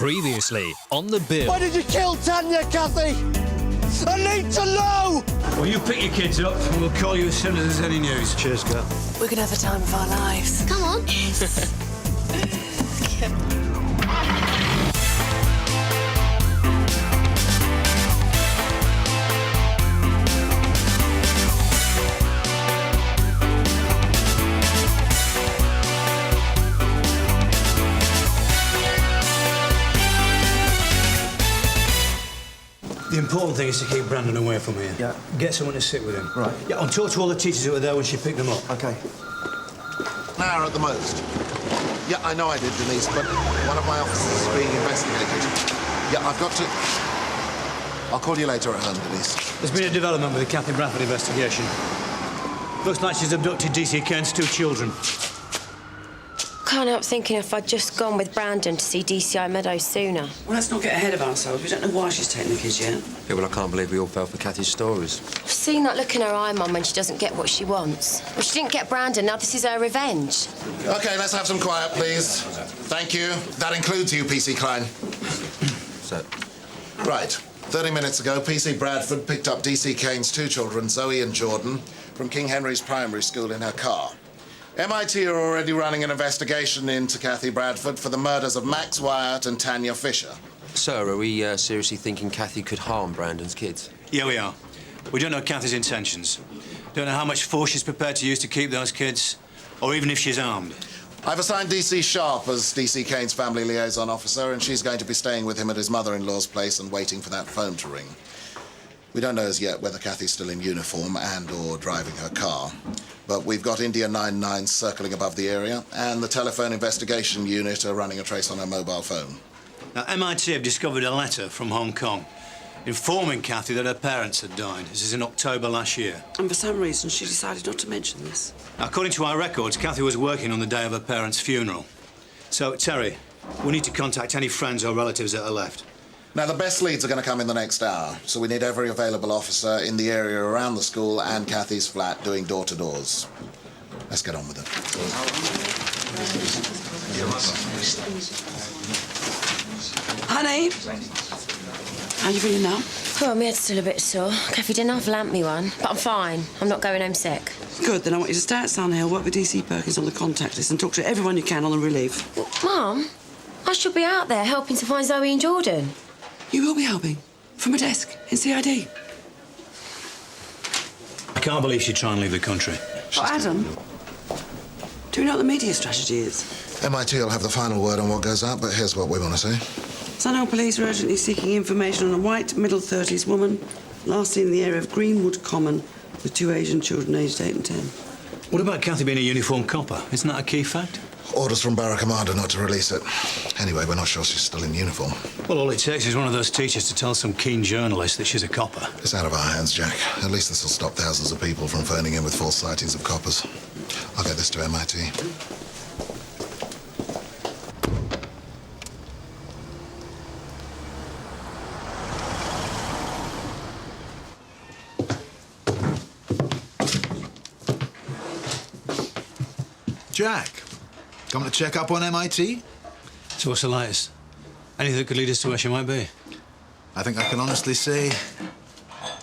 Previously on the bill. Why did you kill Tanya, Kathy? I need to know! Well, you pick your kids up and we'll call you as soon as there's any news. Cheers, girl. We're gonna have the time of our lives. Come on. The important thing is to keep Brandon away from here. Yeah. Get someone to sit with him. Right. Yeah, and talk to all the teachers who were there when she picked them up. OK. An hour at the most. Yeah, I know I did, Denise, but one of my officers is being investigated. Yeah, I've got to... I'll call you later at home, Denise. There's been a development with the Kathy Bradford investigation. Looks like she's abducted DC Kane's 2 children. Can't help thinking if I'd just gone with Brandon to see DCI Meadows sooner. Well, let's not get ahead of ourselves. We don't know why she's taking the kids yet. Yeah, well, I can't believe we all fell for Kathy's stories. I've seen that look in her eye, Mum, when she doesn't get what she wants. Well, she didn't get Brandon, now this is her revenge. OK, let's have some quiet, please. Thank you. That includes you, PC Klein. So, Right. 30 minutes ago, PC Bradford picked up DC Kane's 2 children, Zoe and Jordan, from King Henry's Primary School in her car. MIT are already running an investigation into Kathy Bradford for the murders of Max Wyatt and Tanya Fisher. sir, are we seriously thinking Kathy could harm Brandon's kids? Yeah, we are. We don't know Kathy's intentions. Don't know how much force she's prepared to use to keep those kids, or even if she's armed. I've assigned DC Sharp as DC Kane's family liaison officer, and she's going to be staying with him at his mother-in-law's place and waiting for that phone to ring. We don't know as yet whether Kathy's still in uniform and/or driving her car. But we've got India 99 circling above the area, and the telephone investigation unit are running a trace on her mobile phone. Now, MIT have discovered a letter from Hong Kong informing Kathy that her parents had died. This is in October last year. And for some reason, she decided not to mention this. Now, according to our records, Kathy was working on the day of her parents' funeral. So, Terry, we need to contact any friends or relatives that are left. Now, the best leads are going to come in the next hour, so we need every available officer in the area around the school and Kathy's flat doing door-to-doors. Let's get on with it. Honey, how you feeling now? Oh, my head's still a bit sore. Kathy didn't have lamp me one, but I'm fine. I'm not going home sick. Good, then I want you to stay at Sun Hill, work with DC Perkins on the contact list and talk to everyone you can on the relief. Well, Mum, I should be out there helping to find Zoe and Jordan. You will be helping. From a desk in CID. I can't believe she'd try and leave the country. Oh, Adam, do you know what the media strategy is? MIT will have the final word on what goes out, but here's what we want to say. Sun Hill police are urgently seeking information on a white, middle-30s woman last seen in the area of Greenwood Common with 2 Asian children aged 8 and 10. What about Kathy being a uniformed copper? Isn't that a key fact? Orders from Barra Commander not to release it. Anyway, we're not sure she's still in uniform. Well, all it takes is one of those teachers to tell some keen journalist that she's a copper. It's out of our hands, Jack. At least this will stop thousands of people from phoning in with false sightings of coppers. I'll get this to MIT. Jack, coming to check up on MIT? So what's the latest? Anything that could lead us to where she might be? I think I can honestly say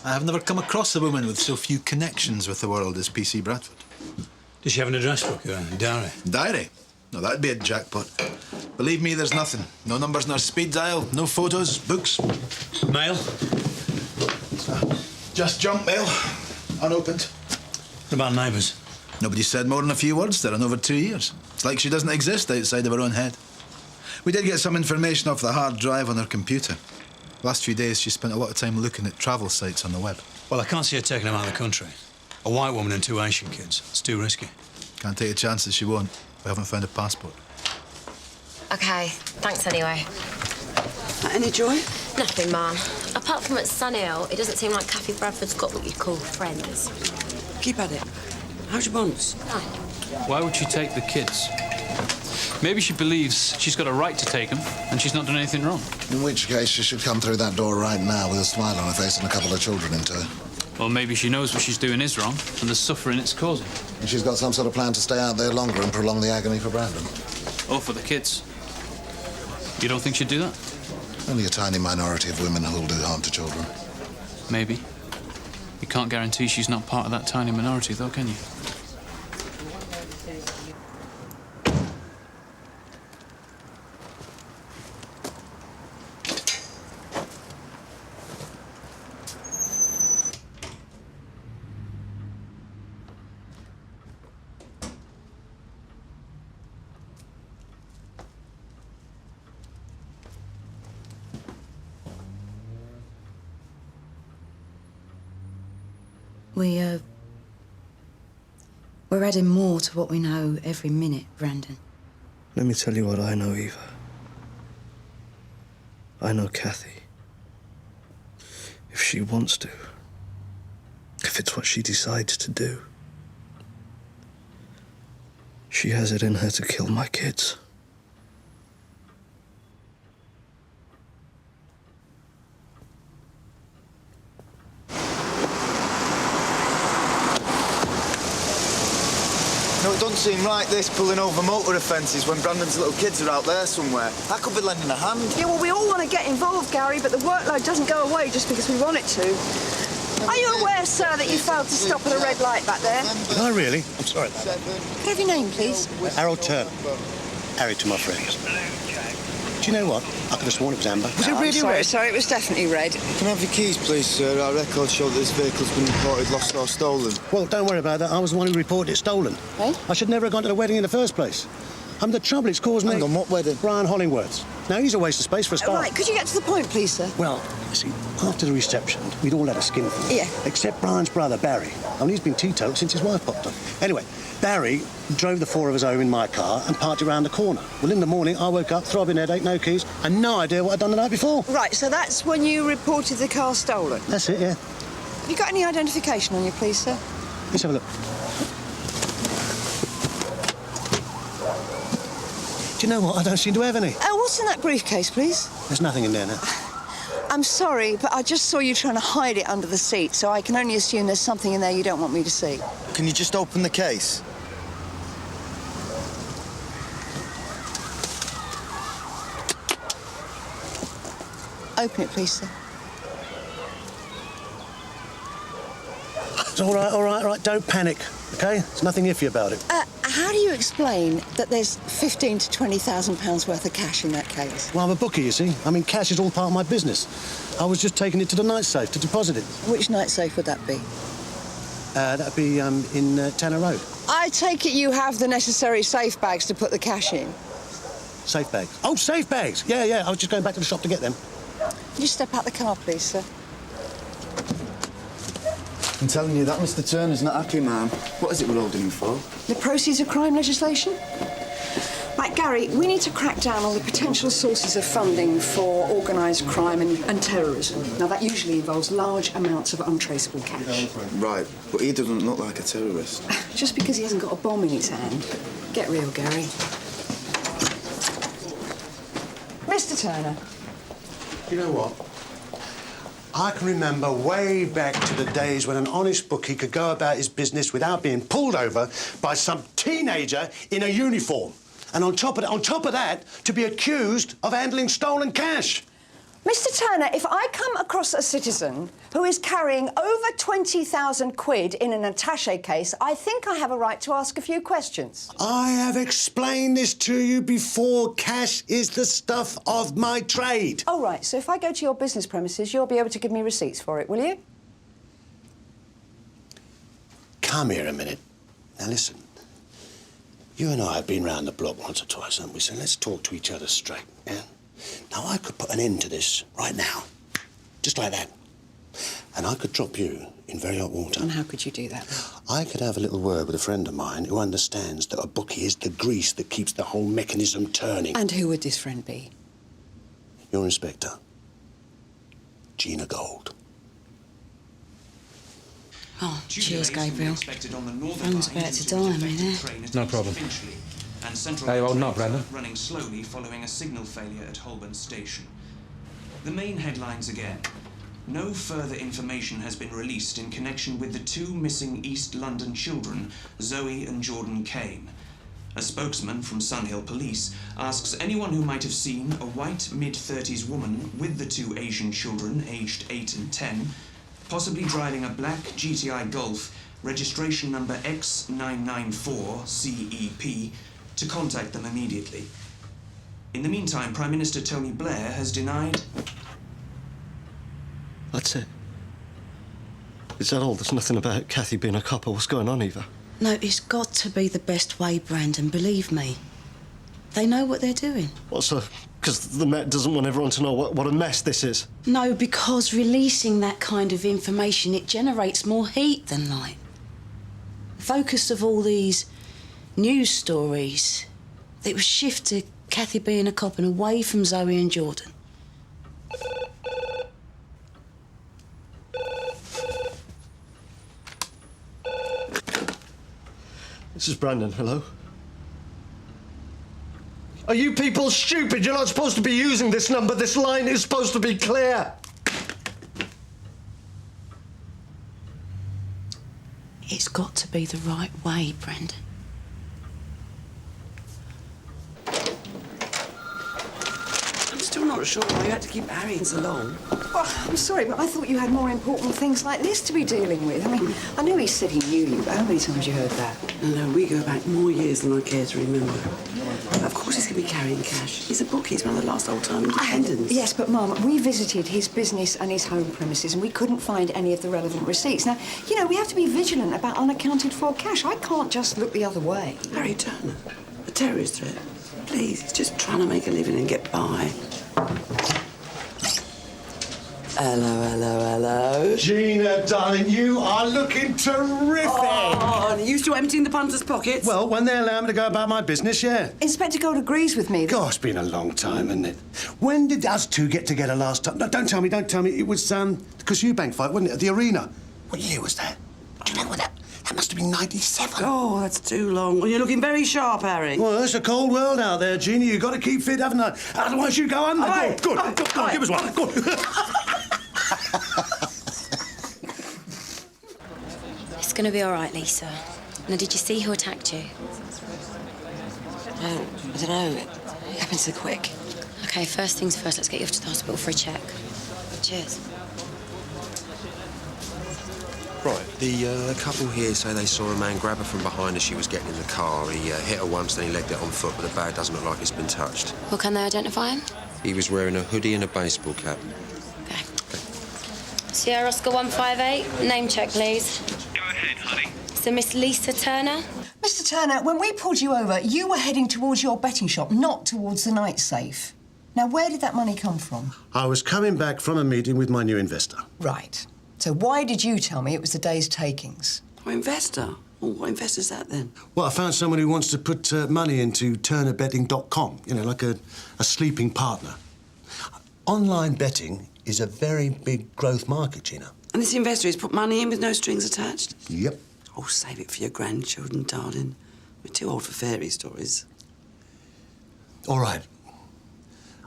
I have never come across a woman with so few connections with the world as PC Bradford. Does she have an address book or a diary? Diary? No, that'd be a jackpot. Believe me, there's nothing. No numbers in her speed dial, no photos, books. Mail? Just junk mail, unopened. What about neighbours? Nobody said more than a few words there in over 2 years. It's like she doesn't exist outside of her own head. We did get some information off the hard drive on her computer. The last few days, she spent a lot of time looking at travel sites on the web. Well, I can't see her taking them out of the country. A white woman and 2 Asian kids. It's too risky. Can't take a chance that she won't. We haven't found a passport. OK, thanks anyway. Any joy? Nothing, Mum. Apart from at Sun Hill, it doesn't seem like Kathy Bradford's got what you'd call friends. Keep at it. How's your bonds? No. Why would she take the kids? Maybe she believes she's got a right to take them and she's not done anything wrong. In which case, she should come through that door right now with a smile on her face and a couple of children in tow. Or maybe she knows what she's doing is wrong and the suffering it's causing. And she's got some sort of plan to stay out there longer and prolong the agony for Brandon. Or for the kids. You don't think she'd do that? Only a tiny minority of women who'll do harm to children. Maybe. You can't guarantee she's not part of that tiny minority, though, can you? We're adding more to what we know every minute, Brandon. Let me tell you what I know, Eva. I know Kathy. If she wants to, if it's what she decides to do, she has it in her to kill my kids. No, it doesn't seem right, this, pulling over motor offences when Brandon's little kids are out there somewhere. That could be lending a hand. Yeah, well, we all want to get involved, Gary, but the workload doesn't go away just because we want it to. Are you aware, sir, that you failed to stop at a red light back there? Did I really? I'm sorry about that. Can I have your name, please? Harold Turner. Married to my friends. Do you know what? I could have sworn it was amber. Was it really red? Sorry, it was definitely red. Can I have your keys, please, sir? Our records show that this vehicle's been reported lost or stolen. Well, don't worry about that. I was the one who reported it stolen. Eh? I should never have gone to the wedding in the first place. The trouble it's caused me... Hang on, what wedding? Brian Hollingworth's. Now, he's a waste of space for a start. Right, could you get to the point, please, sir? Well, you see, after the reception, we'd all had a skinful. Yeah. Except Brian's brother, Barry. Only he's been teetotal since his wife popped up. Anyway, Barry drove the four of us home in my car and parked around the corner. Well, in the morning, I woke up, throbbing headache, no keys, and no idea what I'd done the night before. Right, so that's when you reported the car stolen? That's it, yeah. Have you got any identification on you, please, sir? Let's have a look. Do you know what? I don't seem to have any. What's in that briefcase, please? There's nothing in there now. I'm sorry, but I just saw you trying to hide it under the seat, so I can only assume there's something in there you don't want me to see. Can you just open the case? Open it, please, sir. It's all right. Don't panic, OK? There's nothing iffy about it. How do you explain that there's £15,000 to £20,000 worth of cash in that case? Well, I'm a bookie, you see. Cash is all part of my business. I was just taking it to the night safe to deposit it. Which night safe would that be? That'd be in Tanner Road. I take it you have the necessary safe bags to put the cash in? Safe bags? Oh, safe bags! Yeah. I was just going back to the shop to get them. Can you step out the car, please, sir? I'm telling you, that Mr. Turner's not happy, ma'am. What is it we're holding him for? The proceeds of crime legislation? Right, Gary, we need to crack down on the potential sources of funding for organised crime and terrorism. Now, that usually involves large amounts of untraceable cash. Right, but he doesn't look like a terrorist. Just because he hasn't got a bomb in his hand. Get real, Gary. Mr. Turner. You know what? I can remember way back to the days when an honest bookie could go about his business without being pulled over by some teenager in a uniform. And on top of that, to be accused of handling stolen cash. Mr. Turner, if I come across a citizen who is carrying over 20,000 quid in an attaché case, I think I have a right to ask a few questions. I have explained this to you before. Cash is the stuff of my trade. Oh, right. So if I go to your business premises, you'll be able to give me receipts for it, will you? Come here a minute. Now, listen. You and I have been round the block once or twice, haven't we? So let's talk to each other straight, yeah? Now, I could put an end to this right now, just like that. And I could drop you in very hot water. And how could you do that? I could have a little word with a friend of mine who understands that a bookie is the grease that keeps the whole mechanism turning. And who would this friend be? Your inspector, Gina Gold. Oh, cheers, Gabriel. Friend's about to die on me there. No problem. Hey, well, not Brandon. Running slowly following a signal failure at Holborn Station. The main headlines again. No further information has been released in connection with the two missing East London children, Zoe and Jordan Kane. A spokesman from Sunhill Police asks anyone who might have seen a white mid-30s woman with the two Asian children aged 8 and 10, possibly driving a black GTI Golf, registration number X994CEP, to contact them immediately. In the meantime, Prime Minister Tony Blair has denied... That's it. Is that all? There's nothing about Kathy being a cop or what's going on, Eva? No, it's got to be the best way, Brandon, believe me. They know what they're doing. What, so? Because the Met doesn't want everyone to know what a mess this is? No, because releasing that kind of information, it generates more heat than light. The focus of all these news stories, it was shift to Kathy being a cop and away from Zoe and Jordan. This is Brandon, hello? Are you people stupid? You're not supposed to be using this number. This line is supposed to be clear. It's got to be the right way, Brandon. I'm still not sure why you had to keep harrying so long. Well, I'm sorry, but I thought you had more important things like this to be dealing with. I mean, I know he said he knew you, but how many times you heard that? No, we go back more years than I care to remember. Of course he's going to be carrying cash. He's a bookie. He's one of the last old-time independents. Yes, but, Mum, we visited his business and his home premises and we couldn't find any of the relevant receipts. Now, you know, we have to be vigilant about unaccounted-for cash. I can't just look the other way. Harry Turner, a terrorist threat. Please, he's just trying to make a living and get by. Hello. Gina, darling, you are looking terrific. Oh, and you still emptying the punters' pockets? Well, when they allow me to go about my business, yeah. Inspector Gold agrees with me. Gosh, it's been a long time, hasn't it? When did us two get together last time? No, don't tell me. It was, the Cashew Bank fight, wasn't it, at the arena? What year was that? Do you know when that must have been 97. Oh, that's too long. Well, you're looking very sharp, Harry. Well, it's a cold world out there, Gina. You've got to keep fit, haven't I? Otherwise you go under. Go on, give us one. Go on. It's going to be all right, Lisa. Now, did you see who attacked you? I don't know. It happened so quick. OK, first things first, let's get you off to the hospital for a check. Cheers. Right, the couple here say they saw a man grab her from behind as she was getting in the car. He hit her once, then he legged it on foot, but the bag doesn't look like it's been touched. Well, can they identify him? He was wearing a hoodie and a baseball cap. OK. Sierra Oscar 158, name check, please. Go ahead, honey. So, Miss Lisa Turner? Mr. Turner, when we pulled you over, you were heading towards your betting shop, not towards the night safe. Now, where did that money come from? I was coming back from a meeting with my new investor. Right. So why did you tell me it was the day's takings? Oh, investor? Oh, what investor's that, then? Well, I found someone who wants to put money into TurnerBetting.com, you know, like a sleeping partner. Online betting is a very big growth market, Gina. And this investor has put money in with no strings attached? Yep. Oh, save it for your grandchildren, darling. We're too old for fairy stories. All right.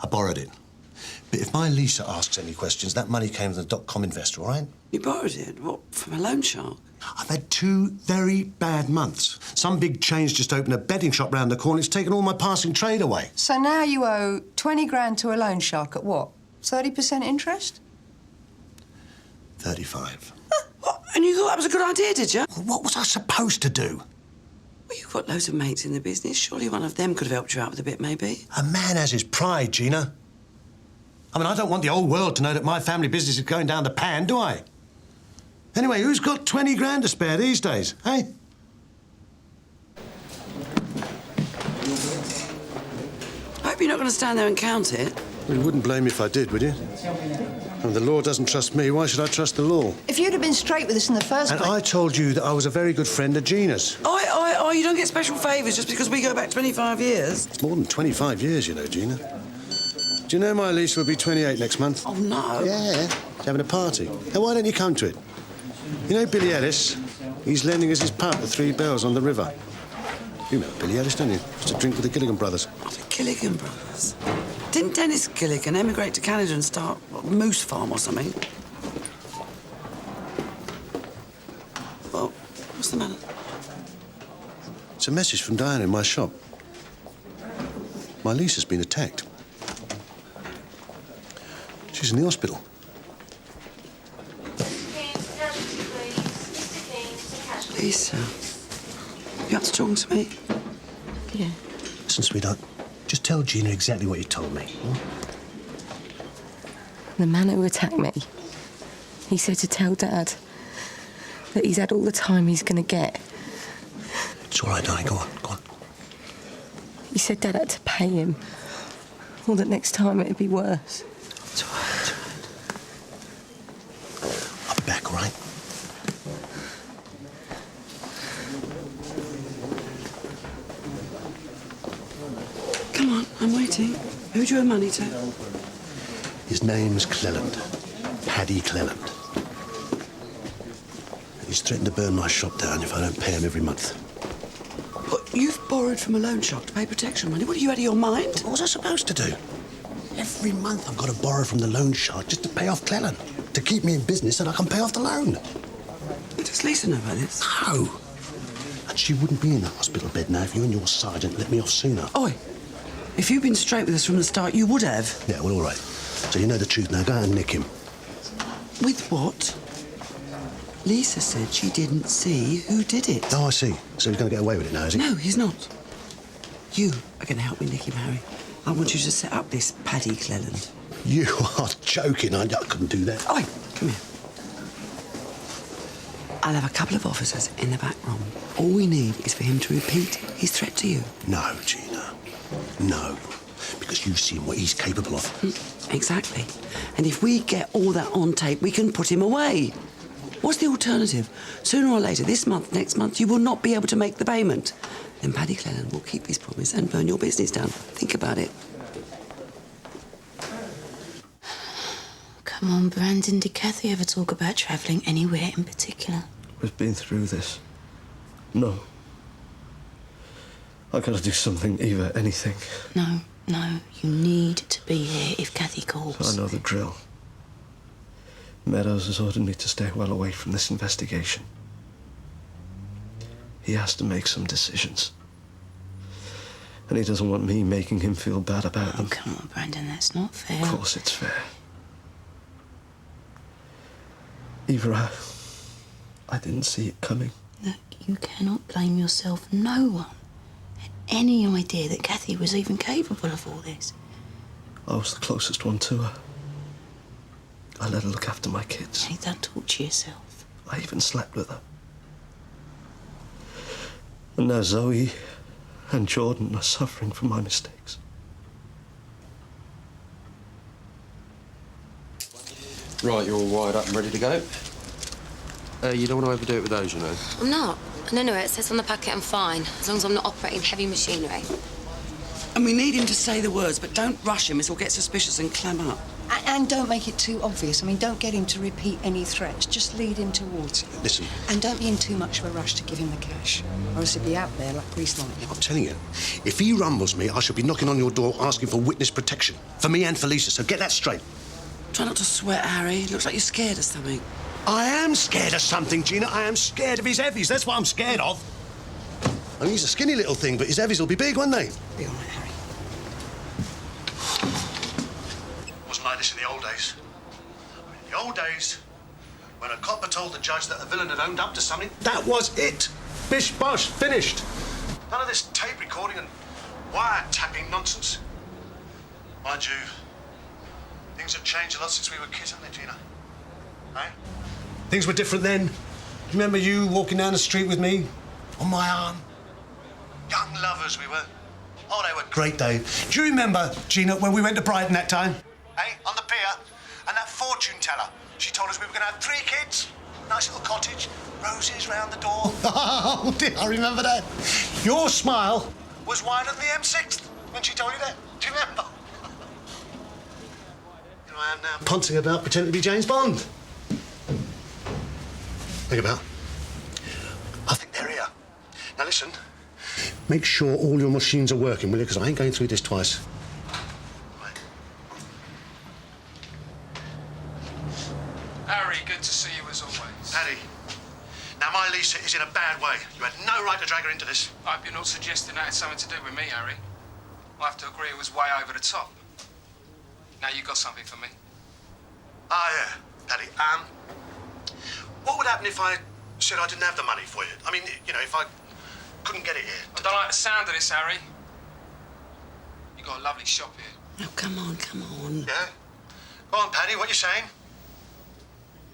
I borrowed it. But if my Lisa asks any questions, that money came from the .com investor, all right? You borrowed it? What, from a loan shark? I've had 2 very bad months. Some big chain's just opened a betting shop round the corner. It's taken all my passing trade away. So now you owe 20 grand to a loan shark at what? 30% interest? 35. What? And you thought that was a good idea, did you? Well, what was I supposed to do? Well, you've got loads of mates in the business. Surely one of them could have helped you out with a bit, maybe. A man has his pride, Gina. I mean, I don't want the whole world to know that my family business is going down the pan, do I? Anyway, who's got 20 grand to spare these days, eh? I hope you're not going to stand there and count it. Well, you wouldn't blame me if I did, would you? And the law doesn't trust me. Why should I trust the law? If you'd have been straight with us in the first place... And I told you that I was a very good friend of Gina's. Oh, you don't get special favours just because we go back 25 years. It's more than 25 years, you know, Gina. Do you know my lease will be 28 next month? Oh, no. Yeah, he's having a party. Now, why don't you come to it? You know Billy Ellis? He's lending us his pub at 3 Bells on the river. You know Billy Ellis, don't you? Used to drink with the Gilligan brothers. Oh, the Gilligan brothers. Didn't Dennis Gilligan emigrate to Canada and start a moose farm or something? Well, what's the matter? It's a message from Diana in my shop. My lease has been attacked. She's in the hospital. Lisa, you have to talk to me? Yeah. Listen, sweetheart, just tell Gina exactly what you told me. The man who attacked me, he said to tell Dad that he's had all the time he's going to get. It's all right, darling. Go on, go on. He said Dad had to pay him, or that next time it'd be worse. It's all right. I'll be back, all right? Come on, I'm waiting. Who do you owe money to? His name's Cleland. Paddy Cleland. He's threatened to burn my shop down if I don't pay him every month. What, you've borrowed from a loan shark to pay protection money? What, are you out of your mind? What was I supposed to do? Every month I've got to borrow from the loan shark just to pay off Cleland, to keep me in business so that I can pay off the loan. Does Lisa know about this? No. And she wouldn't be in the hospital bed now if you and your sergeant let me off sooner. Oi, if you'd been straight with us from the start, you would have. Yeah, well, all right. So you know the truth now. Go out and nick him. With what? Lisa said she didn't see who did it. Oh, I see. So he's going to get away with it now, is he? No, he's not. You are going to help me nick him, Harry. I want you to set up this Paddy Cleland. You are joking. I couldn't do that. Oi, come here. I'll have a couple of officers in the back room. All we need is for him to repeat his threat to you. No, Gina. No. Because you've seen what he's capable of. Exactly. And if we get all that on tape, we can put him away. What's the alternative? Sooner or later, this month, next month, you will not be able to make the payment. Then Paddy Cleland will keep his promise and burn your business down. Think about it. Come on, Brandon. Did Kathy ever talk about travelling anywhere in particular? We've been through this. No. I gotta do something, Eva, anything. No, you need to be here if Kathy calls. I know the drill. Meadows has ordered me to stay well away from this investigation. He has to make some decisions. And he doesn't want me making him feel bad about them. Come on, Brandon, that's not fair. Of course it's fair. Eva, I didn't see it coming. Look, you cannot blame yourself. No one had any idea that Kathy was even capable of all this. I was the closest one to her. I let her look after my kids. Hey, don't torture yourself. I even slept with her. And now Zoe and Jordan are suffering from my mistakes. Right, you're all wired up and ready to go? You don't want to overdo it with those, you know. I'm not. No, it says on the packet I'm fine, as long as I'm not operating heavy machinery. And we need him to say the words, but don't rush him, as he'll get suspicious and clam up. And don't make it too obvious. I mean, don't get him to repeat any threats. Just lead him towards you. Listen. And don't be in too much of a rush to give him the cash, or else he'll be out there like greased lightning. I'm telling you, if he rumbles me, I shall be knocking on your door asking for witness protection. For me and for Lisa, so get that straight. Try not to sweat, Harry. Looks like you're scared of something. I am scared of something, Gina. I am scared of his heavies. That's what I'm scared of. I mean, he's a skinny little thing, but his heavies will be big, won't they? Be all right, Harry. It wasn't like this in the old days. In the old days, when a copper told the judge that a villain had owned up to something, that was it. Bish bosh, finished. None of this tape recording and wiretapping nonsense. Mind you, things have changed a lot since we were kids, haven't they, Gina? Eh? Things were different then. Remember you walking down the street with me, on my arm? Young lovers we were. Oh, they were great days. Do you remember, Gina, when we went to Brighton that time? Eh? On the pier? And that fortune teller. She told us we were going to have 3 kids. Nice little cottage. Roses round the door. Oh, dear, I remember that. Your smile was wider than the M6 when she told you that. Do you remember? Here I am now, ponting about, pretending to be James Bond. Think about. I think they're here. Now listen, make sure all your machines are working, will you? Because I ain't going through this twice. Right. Harry, good to see you as always. Paddy, Now, my Lisa is in a bad way. You had no right to drag her into this. I hope you're not suggesting that had something to do with me, Harry. I'll have to agree it was way over the top. Now you got something for me. Ah, yeah, Paddy. What would happen if I said I didn't have the money for you? I mean, you know, if I couldn't get it here. I don't like the sound of this, Harry. You got a lovely shop here. Oh, come on, come on. Yeah? Go on, Paddy, what you saying?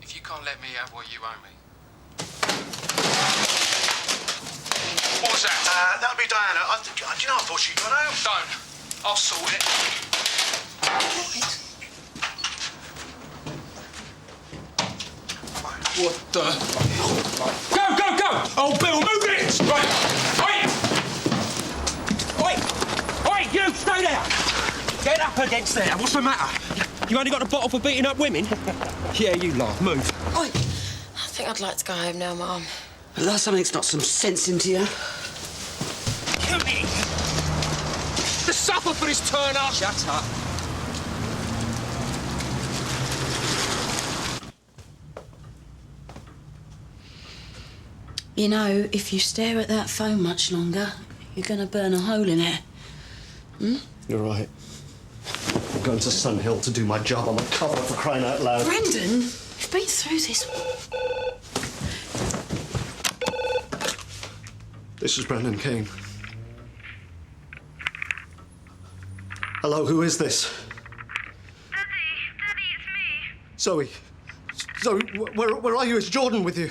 If you can't let me have what you owe me. What was that? That'll be Diana. Do you know, I thought she'd gone home. Don't. I'll sort it. What the? Go, go, go! Oh, Bill, move it! Right. Oi, you stay there! Get up against there. What's the matter? You only got a bottle for beating up women? Yeah, you laugh. Move. Oi, I think I'd like to go home now, Mum. Last something's got some sense into you. Kill me! To suffer for this turn up! Shut up. You know, if you stare at that phone much longer, you're going to burn a hole in it. Hmm? You're right. I'm going to Sunhill to do my job on the cover, for crying out loud. Brendan, you've been through this. This is Brendan Kane. Hello, who is this? Daddy, it's me. Zoe. Zoe, where are you? Is Jordan with you?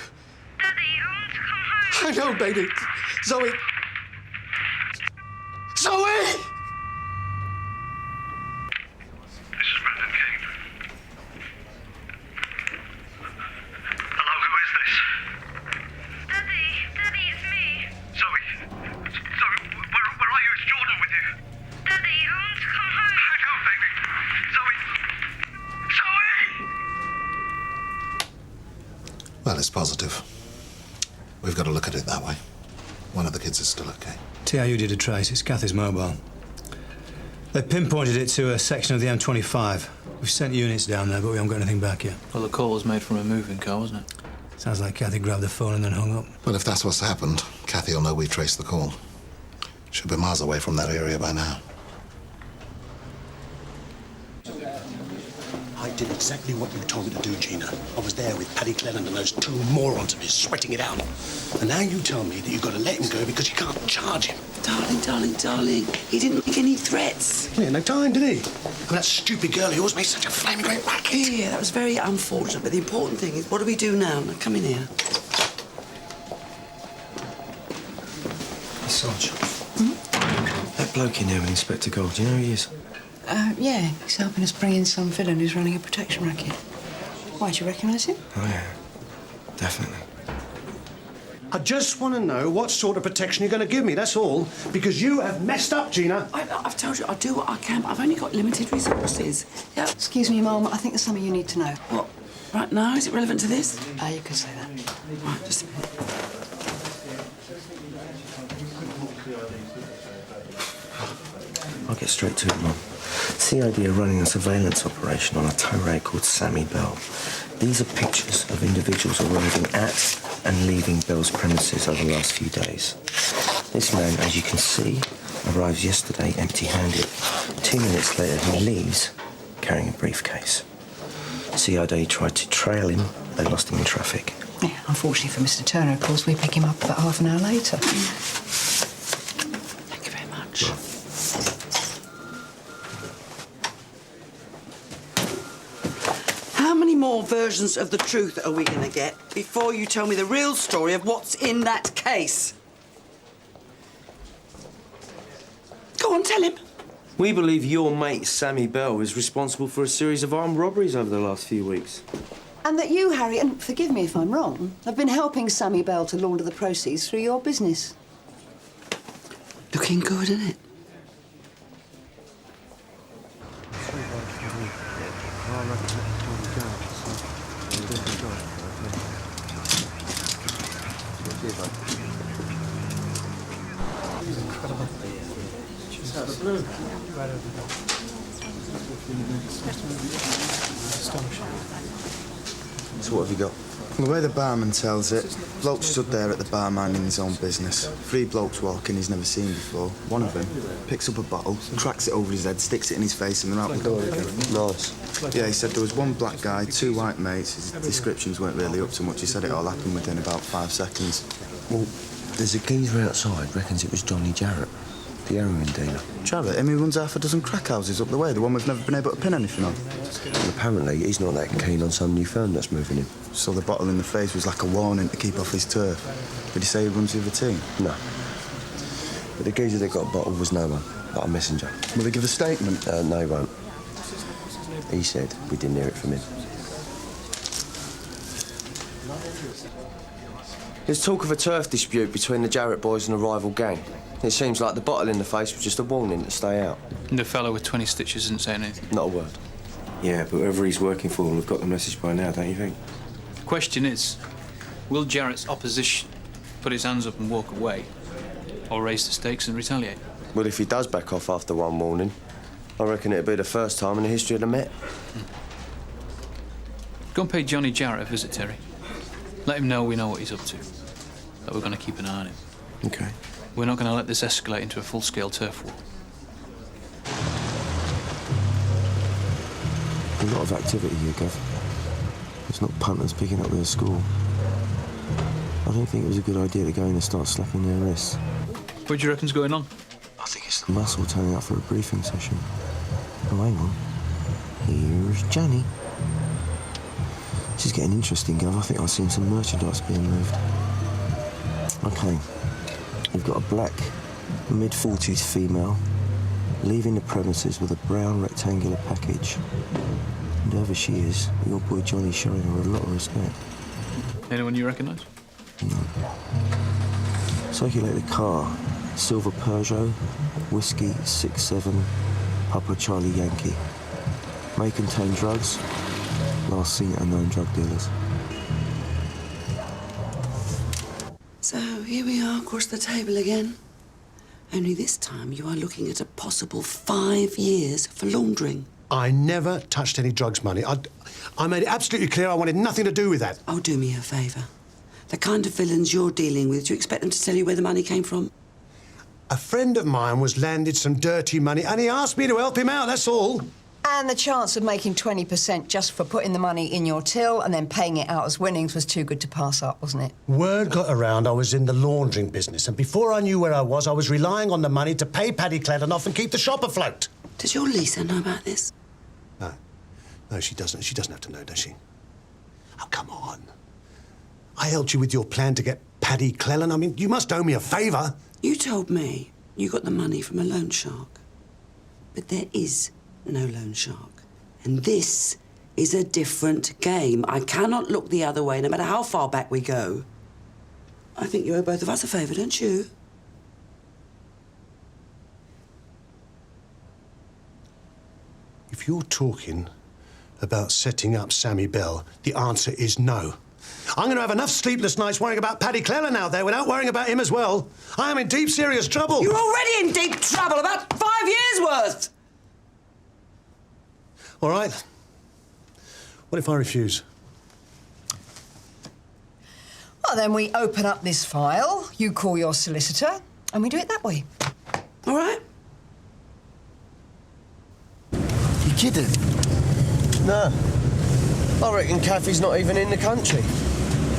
Daddy, I want to come home. I know, baby. Zoe. Zoe! This is Brendan Kane. Hello, who is this? Daddy, it's me. Zoe, where are you? Is Jordan with you? Daddy, I want to come home. I know, baby. Zoe! Well, it's positive. We've got to look at it that way. One of the kids is still okay. TIU did a trace. It's Kathy's mobile. They pinpointed it to a section of the M25. We've sent units down there, but we haven't got anything back yet. Well, the call was made from a moving car, wasn't it? Sounds like Kathy grabbed the phone and then hung up. Well, if that's what's happened, Kathy will know we traced the call. She'll be miles away from that area by now. I did exactly what you told me to do, Gina. I was there with Paddy Cleland and those two morons of his sweating it out. And now you tell me that you've got to let him go because you can't charge him. Darling. He didn't make any threats. He had no time, did he? And that stupid girl who always made such a flaming great racket. Yeah, that was very unfortunate. But the important thing is, what do we do now? Now, come in here. Sarge. That bloke in there with Inspector Gold, do you know who he is? Yeah, he's helping us bring in some villain who's running a protection racket. Why, do you recognise him? Oh, yeah. Definitely. I just want to know what sort of protection you're going to give me, that's all. Because you have messed up, Gina. I've told you, I'll do what I can, but I've only got limited resources. Yeah. Excuse me, Mum, I think there's something you need to know. What? Right now? Is it relevant to this? You can say that. Right, just a minute. I'll get straight to it, Mum. CID are running a surveillance operation on a tow rag called Sammy Bell. These are pictures of individuals arriving at and leaving Bell's premises over the last few days. This man, as you can see, arrives yesterday empty-handed. 2 minutes later, he leaves carrying a briefcase. CID tried to trail him. They lost him in traffic. Yeah, unfortunately for Mr. Turner, of course, we pick him up about half an hour later. Thank you very much. How many more versions of the truth are we going to get before you tell me the real story of what's in that case? Go on, tell him. We believe your mate, Sammy Bell, is responsible for a series of armed robberies over the last few weeks. And that you, Harry, and forgive me if I'm wrong, have been helping Sammy Bell to launder the proceeds through your business. Looking good, isn't it? So what have you got? The way the barman tells it, bloke stood there at the bar minding his own business. 3 blokes walking he's never seen before. One of them picks up a bottle, cracks it over his head, sticks it in his face, and they're out the door again. Nice. Yeah, he said there was 1 black guy, 2 white mates. His descriptions weren't really up to much. He said it all happened within about 5 seconds. Well, there's a geezer outside reckons it was Johnny Jarrett, the heroin dealer. Jarrett, him who runs half a dozen crack houses up the way, the one we've never been able to pin anything on. And apparently he's not that keen on some new firm that's moving in. So the bottle in the face was like a warning to keep off his turf. Did he say he runs the other team? No. But the geezer that got bottled was no one, but a messenger. Will he give a statement? No, he won't. He said we didn't hear it from him. There's talk of a turf dispute between the Jarrett boys and a rival gang. It seems like the bottle in the face was just a warning to stay out. And the fellow with 20 stitches didn't say anything? Not a word. Yeah, but whoever he's working for will have got the message by now, don't you think? The question is, will Jarrett's opposition put his hands up and walk away, or raise the stakes and retaliate? Well, if he does back off after one warning, I reckon it'd be the first time in the history of the Met. Go and pay Johnny Jarrett a visit, Terry. Let him know we know what he's up to, that we're going to keep an eye on him. OK. We're not going to let this escalate into a full-scale turf war. A lot of activity here, Gav. It's not punters picking up their score. I don't think it was a good idea to go in and start slapping their wrists. What do you reckon's going on? I think it's the muscle turning up for a briefing session. Oh, hang on. Here's Johnny. This is getting interesting, Gav. I think I've seen some merchandise being moved. OK. We've got a black, mid-40s female leaving the premises with a brown rectangular package. And whoever she is, your boy Johnny's showing her a lot of respect. Anyone you recognise? No. Circulate the car. Silver Peugeot, whiskey 67, Papa Charlie Yankee. May contain drugs. Last seen at unknown drug dealers. So here we are across the table again. Only this time you are looking at a possible 5 years for laundering. I never touched any drugs money. I made it absolutely clear I wanted nothing to do with that. Oh, do me a favour. The kind of villains you're dealing with, do you expect them to tell you where the money came from? A friend of mine was landed some dirty money and he asked me to help him out, that's all. And the chance of making 20% just for putting the money in your till and then paying it out as winnings was too good to pass up, wasn't it? Word got around I was in the laundering business, and before I knew where I was relying on the money to pay Paddy Cladden off and keep the shop afloat. Does your Lisa know about this? No. No, she doesn't. She doesn't have to know, does she? Oh, come on. I helped you with your plan to get Paddy Cladden. I mean, you must owe me a favour. You told me you got the money from a loan shark. But there is no loan shark. And this is a different game. I cannot look the other way, no matter how far back we go. I think you owe both of us a favour, don't you? If you're talking about setting up Sammy Bell, the answer is no. I'm going to have enough sleepless nights worrying about Paddy Cladden out there without worrying about him as well. I am in deep, serious trouble. You're already in deep trouble, about 5 years' worth. All right. What if I refuse? Well, then we open up this file, you call your solicitor, and we do it that way. All right? You kidding? No. I reckon Kathy's not even in the country.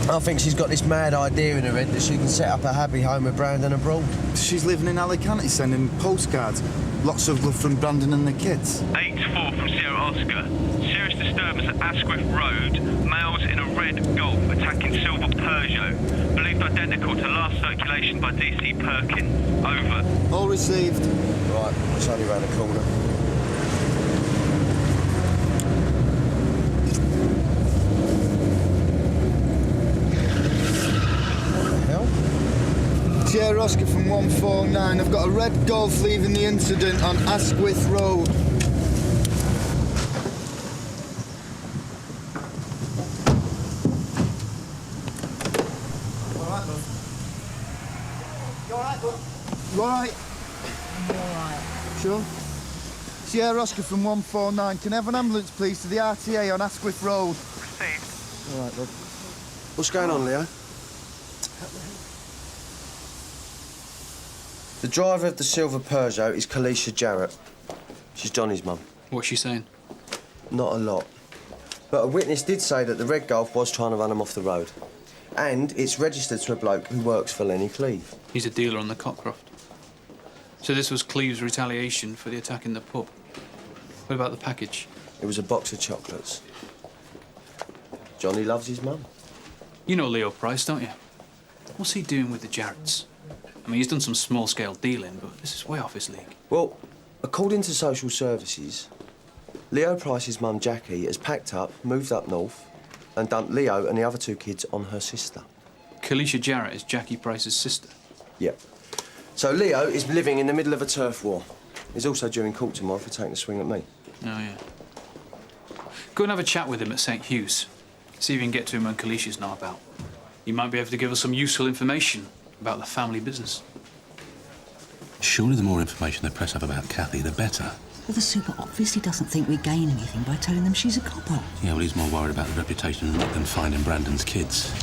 I think she's got this mad idea in her head that she can set up a happy home with Brandon abroad. She's living in Alicante, sending postcards. Lots of love from Brandon and the kids. 8-4 from Sierra Oscar. Serious disturbance at Asquith Road. Males in a red Golf attacking silver Peugeot. Believed identical to last circulation by DC Perkin. Over. All received. Right, it's only round the corner. Sierra Oscar from 149. I've got a red Golf leaving the incident on Asquith Road. All right, love. You all right, love? You all right? I'm all right. Sure. Sierra Oscar from 149. Can I have an ambulance, please, to the RTA on Asquith Road? Received. All right, Rob. What's going on, Leo? The driver of the silver Peugeot is Kalisha Jarrett. She's Johnny's mum. What's she saying? Not a lot. But a witness did say that the red Golf was trying to run him off the road. And it's registered to a bloke who works for Lenny Cleve. He's a dealer on the Cockcroft. So this was Cleve's retaliation for the attack in the pub. What about the package? It was a box of chocolates. Johnny loves his mum. You know Leo Price, don't you? What's he doing with the Jarretts? I mean, he's done some small-scale dealing, but this is way off his league. Well, according to social services, Leo Price's mum, Jackie, has packed up, moved up north, and dumped Leo and the other two kids on her sister. Kalisha Jarrett is Jackie Price's sister? Yep. So Leo is living in the middle of a turf war. He's also due in court tomorrow for taking a swing at me. Oh, yeah. Go and have a chat with him at St. Hugh's. See if you can get to him when Kalisha's not about. He might be able to give us some useful information about the family business. Surely the more information the press have about Kathy, the better. Well, the super obviously doesn't think we gain anything by telling them she's a copper. Yeah, well, he's more worried about the reputation than finding Brandon's kids.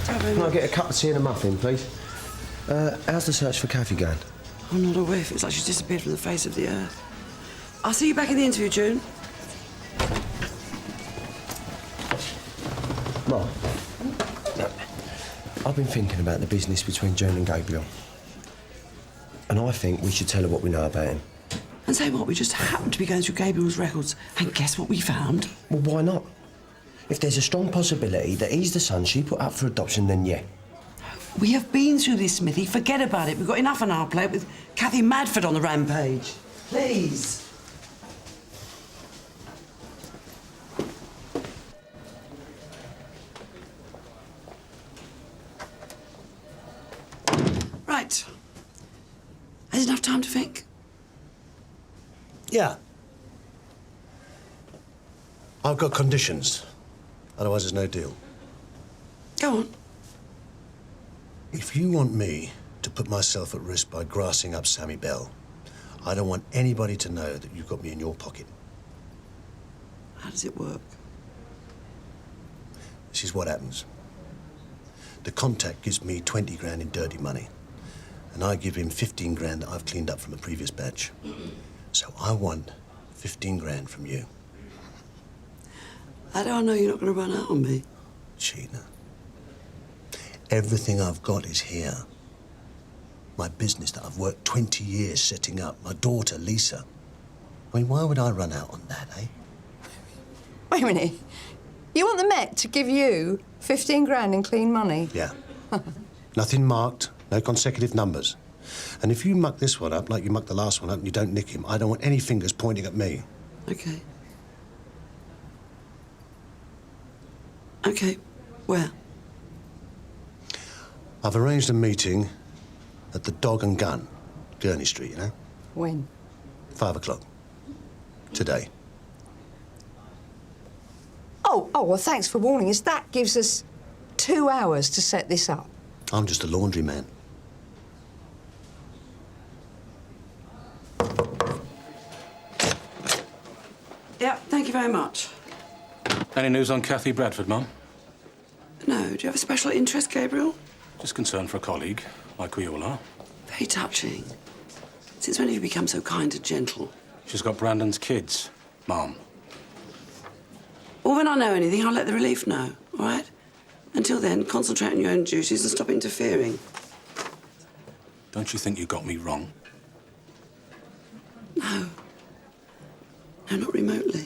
Can I get a cup of tea and a muffin, please? How's the search for Kathy going? I'm not a whiff. It's like she's disappeared from the face of the earth. I'll see you back in the interview, June. Mom, look, I've been thinking about the business between June and Gabriel. And I think we should tell her what we know about him. And say what? We just happened to be going through Gabriel's records, and guess what we found? Well, why not? If there's a strong possibility that he's the son she put up for adoption, then yeah. We have been through this, Smithy. Forget about it. We've got enough on our plate with Kathy Madford on the rampage. Please. Right. Has enough time to think? Yeah. I've got conditions. Otherwise, there's no deal. Go on. If you want me to put myself at risk by grassing up Sammy Bell, I don't want anybody to know that you've got me in your pocket. How does it work? This is what happens. The contact gives me 20 grand in dirty money, and I give him 15 grand that I've cleaned up from a previous batch. So I want 15 grand from you. How do I know you're not going to run out on me? Sheena, everything I've got is here. My business that I've worked 20 years setting up, my daughter, Lisa. I mean, why would I run out on that, eh? Wait a minute. You want the Met to give you 15 grand in clean money? Yeah. Nothing marked, no consecutive numbers. And if you muck this one up like you mucked the last one up and you don't nick him, I don't want any fingers pointing at me. Okay. Okay. Where? I've arranged a meeting at the Dog and Gun, Gurney Street, you know? When? 5 o'clock. Today. Oh, well, thanks for warning us. That gives us 2 hours to set this up. I'm just a laundry man. Yeah, thank you very much. Any news on Kathy Bradford, Mum? No, do you have a special interest, Gabriel? Just concerned for a colleague, like we all are. Very touching. Since when have you become so kind and gentle? She's got Brandon's kids, Mum. Well, when I know anything, I'll let the relief know, all right? Until then, concentrate on your own duties and stop interfering. Don't you think you got me wrong? No. No, not remotely.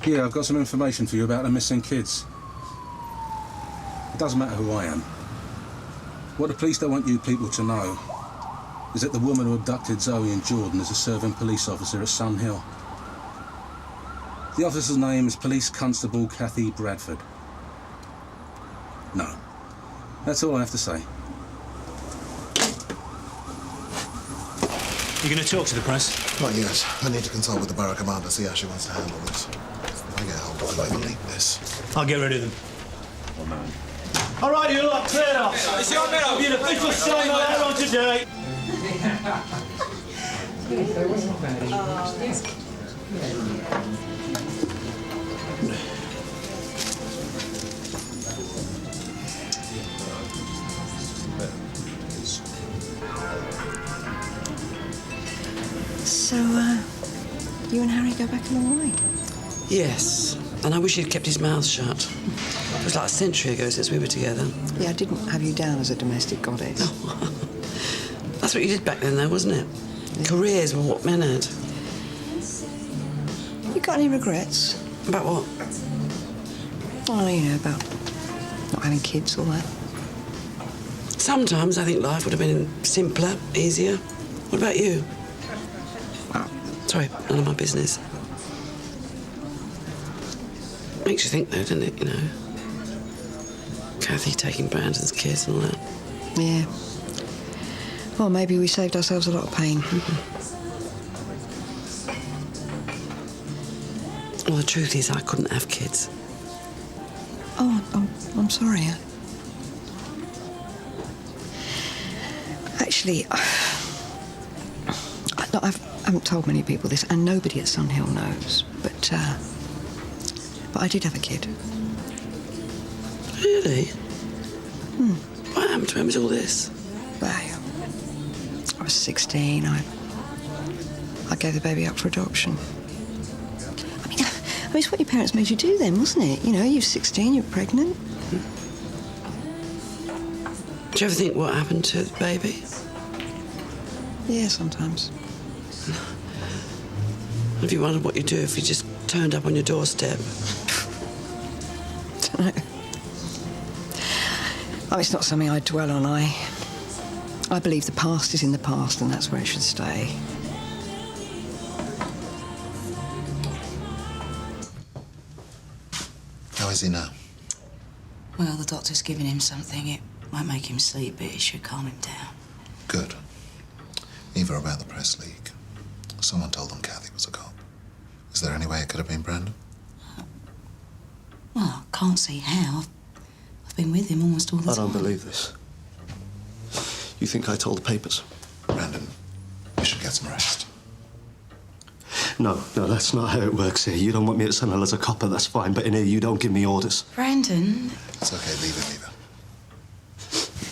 Yeah, I've got some information for you about the missing kids. It doesn't matter who I am. What the police don't want you people to know is that the woman who abducted Zoe and Jordan is a serving police officer at Sun Hill. The officer's name is Police Constable Kathy Bradford. No. That's all I have to say. You going to talk to the press? Not yet. I need to consult with the borough commander, see how she wants to handle this. If I get hold of them, I will leak this. I'll get rid of them. Oh, man. All right, you lot, clear off. It's your Meadows. Be an official sign of that on today. So, you and Harry go back a long way? Yes, and I wish he'd kept his mouth shut. It was like a century ago since we were together. Yeah, I didn't have you down as a domestic goddess. That's what you did back then, though, wasn't it? Yeah. Careers were what men had. You got any regrets? About what? Oh, you know, about not having kids, all that. Sometimes I think life would have been simpler, easier. What about you? Sorry, none of my business. Makes you think, though, doesn't it, you know? Kathy taking Brandon's kids and all that. Yeah. Well, maybe we saved ourselves a lot of pain. Well, the truth is I couldn't have kids. Oh, I'm sorry. Actually, I haven't told many people this, and nobody at Sunhill knows, but I did have a kid. Really? What happened to him with all this? Well, I was 16. I gave the baby up for adoption. I mean, it's what your parents made you do then, wasn't it? You know, you're 16, you're pregnant. Do you ever think what happened to the baby? Yeah, sometimes. Have you wondered what you'd do if he just turned up on your doorstep? Dunno. Oh, it's not something I dwell on. I believe the past is in the past, and that's where it should stay. How is he now? Well, the doctor's giving him something. It might make him sleep, but it should calm him down. Good. Either about the press league. Someone told them Kathy was a cop. Is there any way it could have been Brandon? Well, I can't see how. I've been with him almost all the time. I don't believe this. You think I told the papers? Brandon, you should get some rest. No, that's not how it works here. You don't want me at Sunhill as a copper, that's fine, but in here you don't give me orders. Brandon. It's okay, leave it.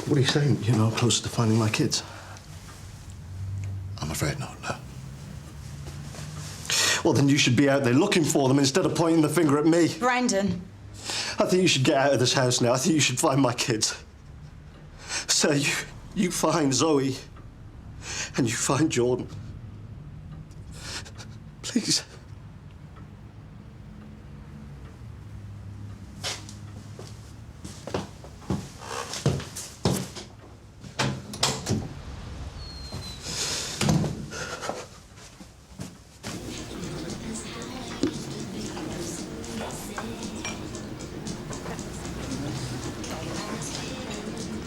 What are you saying? You're no closer to finding my kids? I'm afraid not, no. Well, then you should be out there looking for them instead of pointing the finger at me. Brandon. I think you should get out of this house now. I think you should find my kids. Sir, you find Zoe, and you find Jordan. Please.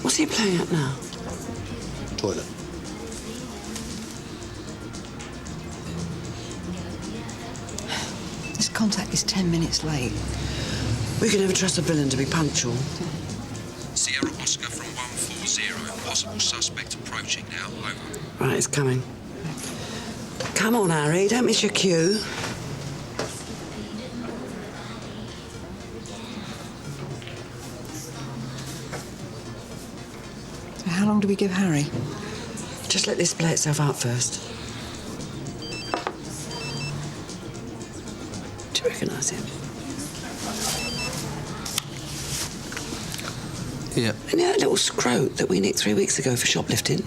What's he playing at now? Toilet. This contact is 10 minutes late. We can never trust a villain to be punctual. Sierra Oscar from 140. Possible suspect approaching now. Over. Right, it's coming. Come on, Harry, don't miss your cue. How long do we give Harry? Just let this play itself out first. Do you recognise him? Yeah. And that little scrote that we nicked 3 weeks ago for shoplifting?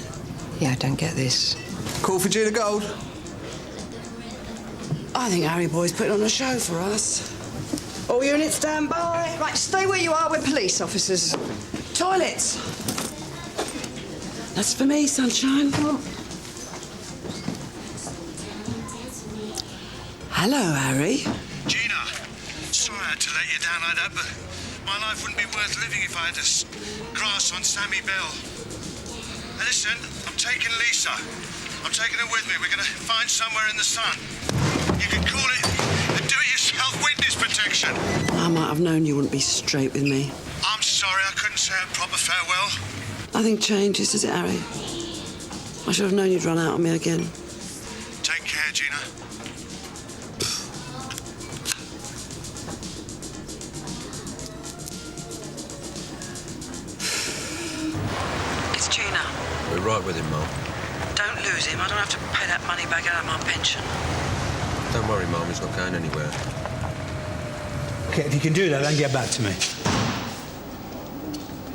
Yeah, I don't get this. Call for Gina Gold. I think Harry Boy's putting on a show for us. All units stand by. Right, stay where you are. We're police officers. Toilets! That's for me, sunshine. Come on. Hello, Harry. Gina, sorry I had to let you down like that, but my life wouldn't be worth living if I had to grass on Sammy Bell. Now listen, I'm taking Lisa. I'm taking her with me. We're going to find somewhere in the sun. You could call it a do-it-yourself witness protection. I might have known you wouldn't be straight with me. I'm sorry I couldn't say a proper farewell. Nothing changes, does it, Harry? I should have known you'd run out on me again. Take care, Gina. It's Gina. We're right with him, Mum. Don't lose him. I don't have to pay that money back out of my pension. Don't worry, Mum, he's not going anywhere. OK, if you can do that, then get back to me.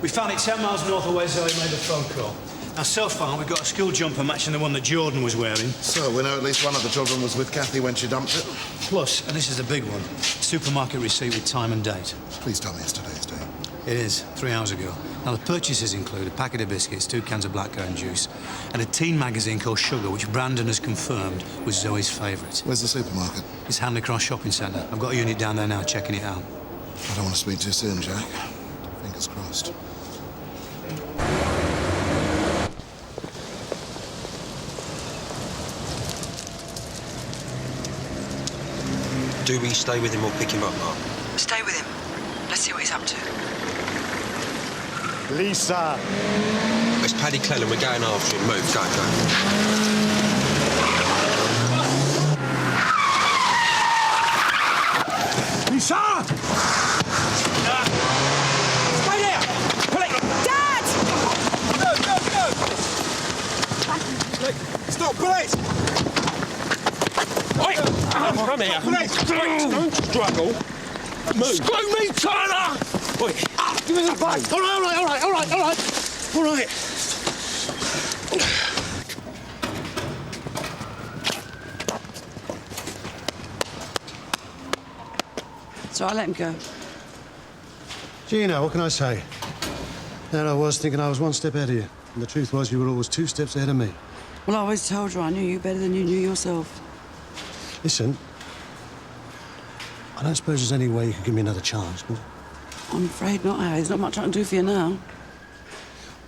We found it 10 miles north of where Zoe made the phone call. Now, so far, we've got a school jumper matching the one that Jordan was wearing. So, we know at least one of the children was with Kathy when she dumped it? Plus, and this is the big one, supermarket receipt with time and date. Please tell me it's today's date. It is, 3 hours ago. Now, the purchases include a packet of biscuits, 2 cans of blackcurrant juice, and a teen magazine called Sugar, which Brandon has confirmed was Zoe's favourite. Where's the supermarket? It's Hartley Cross Shopping Centre. I've got a unit down there now checking it out. I don't want to speak too soon, Jack. Fingers crossed. Do we stay with him or pick him up, Mark? Stay with him. Let's see what he's up to. Lisa! It's Paddy Clellan. We're going after him. Move, go. Lisa! Stay there! Pull it! Dad! Go! Stop, pull it! Oi! Come here. Don't struggle. Move. Screw me, Tyler! Oi. Give me the bike. All right. So I let him go. Gina, what can I say? There I was thinking I was one step ahead of you. And the truth was you were always 2 steps ahead of me. Well, I always told you I knew you better than you knew yourself. Listen, I don't suppose there's any way you could give me another chance, but... I'm afraid not, Harry. There's not much I can do for you now.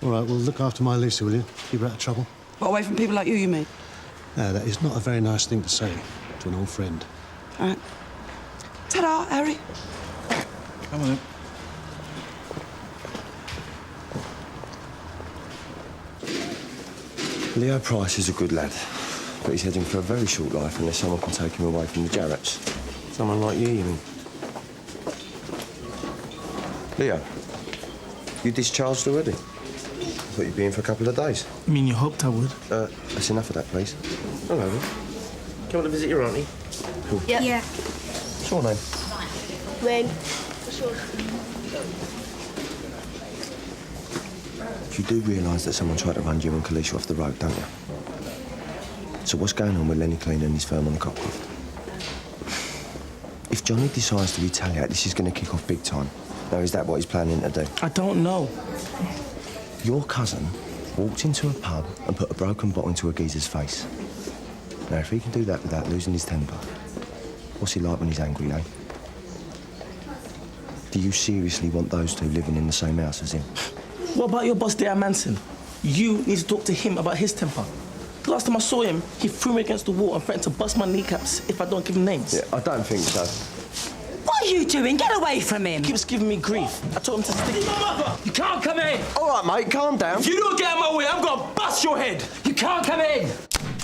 All right, well, look after my Lisa, will you? Keep her out of trouble. What, away from people like you mean? No, that is not a very nice thing to say to an old friend. All right. Ta-da, Harry. Come on, then. Leo Price is a good lad, but he's heading for a very short life unless someone can take him away from the Jarretts. Someone like you mean? Leo, you discharged already? I thought you'd be in for a couple of days. You mean you hoped I would? That's enough of that, please. Hello, then. Do you want to visit your auntie? Cool. Yep. Yeah. What's your name? When? You do realise that someone tried to run you and Kalisha off the road, don't you? So what's going on with Lenny Kane and his firm on the Cockcroft? If Johnny decides to retaliate, this is going to kick off big time. Now, is that what he's planning to do? I don't know. Your cousin walked into a pub and put a broken bottle into a geezer's face. Now, if he can do that without losing his temper, what's he like when he's angry, eh? Do you seriously want those two living in the same house as him? What about your boss, Dan Manson? You need to talk to him about his temper. The last time I saw him, he threw me against the wall and threatened to bust my kneecaps if I don't give him names. Yeah, I don't think so. What are you doing? Get away from him! He keeps giving me grief. I told him to stick... You can't come in! All right, mate, calm down. If you don't get out of my way, I'm gonna bust your head! You can't come in!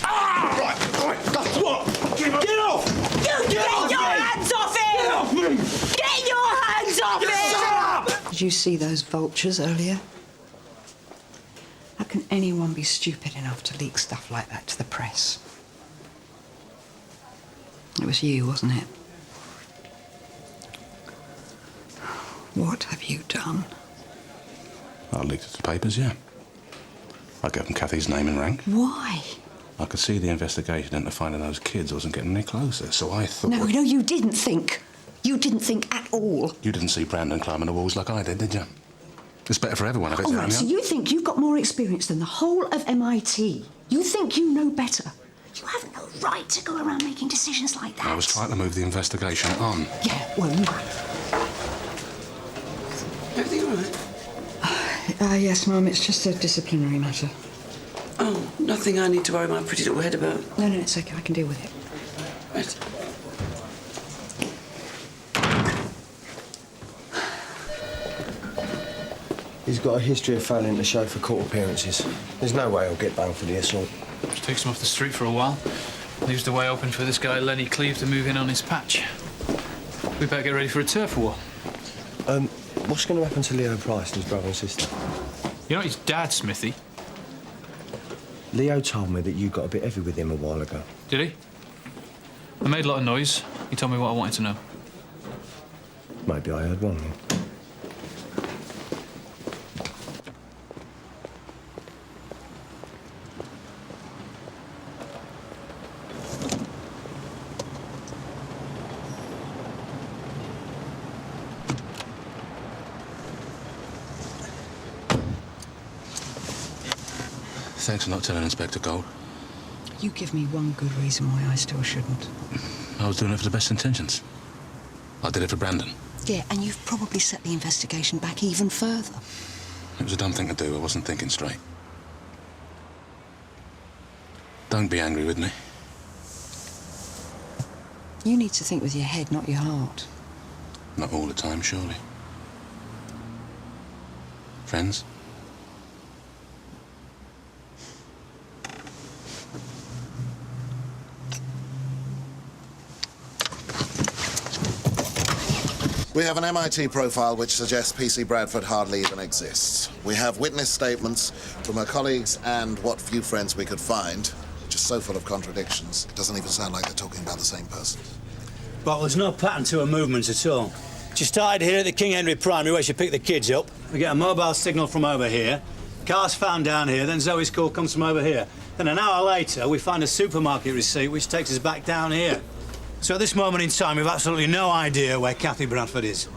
Ah! Right, that's what! Get off! Get your hands off him! Get off me! Get your hands off him! Shut up! Did you see those vultures earlier? How can anyone be stupid enough to leak stuff like that to the press? It was you, wasn't it? What have you done? I leaked it to the papers, yeah. I gave them Kathy's name and rank. Why? I could see the investigation into finding those kids wasn't getting any closer, so I thought... No, you didn't think. You didn't think at all. You didn't see Brandon climbing the walls like I did you? It's better for everyone if it's All right, so you think you've got more experience than the whole of MIT. You think you know better. You have no right to go around making decisions like that. I was trying to move the investigation on. Yeah, well, you have. Everything all right? Yes, Mum, it's just a disciplinary matter. Oh, nothing I need to worry my pretty little head about. No, it's okay. I can deal with it. Right. He's got a history of failing to show for court appearances. There's no way he'll get bang for the assault. Just takes him off the street for a while. Leaves the way open for this guy Lenny Cleve to move in on his patch. We better get ready for a turf war. What's going to happen to Leo Price and his brother and sister? You're not his dad, Smithy. Leo told me that you got a bit heavy with him a while ago. Did he? I made a lot of noise. He told me what I wanted to know. Maybe I heard wrong then. Thanks for not telling Inspector Gold. You give me one good reason why I still shouldn't. I was doing it for the best intentions. I did it for Brandon. Yeah, and you've probably set the investigation back even further. It was a dumb thing to do. I wasn't thinking straight. Don't be angry with me. You need to think with your head, not your heart. Not all the time, surely. Friends? We have an MIT profile which suggests PC Bradford hardly even exists. We have witness statements from her colleagues and what few friends we could find, which is so full of contradictions, it doesn't even sound like they're talking about the same person. Well, there's no pattern to her movements at all. She started here at the King Henry Primary where she picked the kids up. We get a mobile signal from over here. Car's found down here, then Zoe's call comes from over here. Then an hour later, we find a supermarket receipt which takes us back down here. So at this moment in time, we've absolutely no idea where Kathy Bradford is.